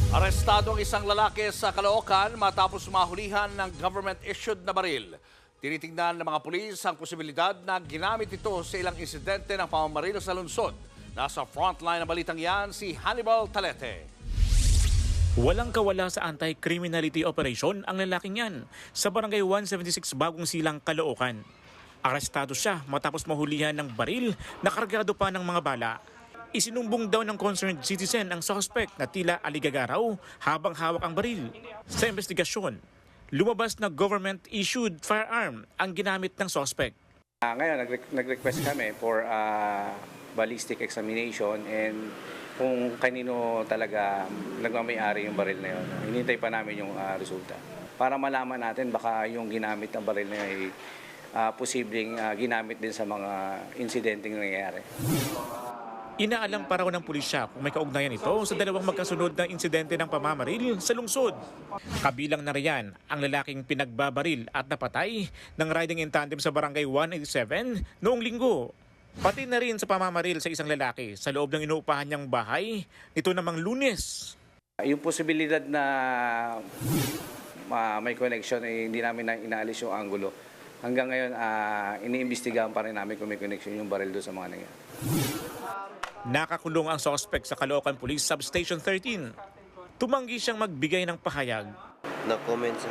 Arestado ang isang lalaki sa Caloocan matapos mahulihan ng government-issued na baril. Tinitingnan ng mga pulis ang posibilidad na ginamit ito sa ilang insidente ng pamamaril sa lungsod. Nasa frontline ng balitang yan si Hannibal Talete. Walang kawala sa anti-criminality operation ang lalaking yan sa barangay 176 Bagong Silang, Caloocan. Arestado siya matapos mahulihan ng baril na kargado pa ng mga bala. Isinumbong daw ng concerned citizen ang suspect na tila aligagaraw habang hawak ang baril. Sa investigasyon, lumabas na government-issued firearm ang ginamit ng suspect. Ngayon, nag-request kami for ballistic examination and kung kanino talaga nagmamayari yung baril na yun. Hinintay pa namin yung resulta. Para malaman natin baka yung ginamit ng baril na yun ay posibleng ginamit din sa mga insidenteng nangyayari. Inaalam pa raw ng pulisya kung may kaugnayan ito sa dalawang magkasunod na insidente ng pamamaril sa lungsod. Kabilang na riyan ang lalaking pinagbabaril at napatay ng riding in tandem sa barangay 187 noong linggo. Pati na rin sa pamamaril sa isang lalaki sa loob ng inuupahan niyang bahay nito namang Lunes. Yung posibilidad na may connection ay hindi namin na inaalis yung angulo. Hanggang ngayon, iniimbestigahan pa rin namin kung may connection yung baril doon sa mga nangyayari. Nakakulong ang suspect sa Caloocan Police Substation 13. Tumanggi siyang magbigay ng pahayag. No comments.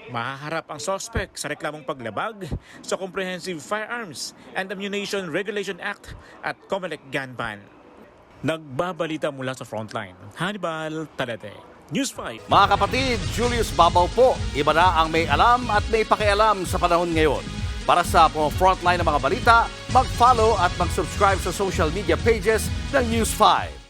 Mahaharap ang suspect sa reklamong paglabag sa Comprehensive Firearms and Ammunition Regulation Act at COMELEC gun ban. Nagbabalita mula sa frontline, Hannibal Talete, News 5. Mga kapatid, Julius Babaw po. Iba na ang may alam at may pakialam sa panahon ngayon. Para sa frontline ng mga balita, mag-follow at mag-subscribe sa social media pages ng News 5.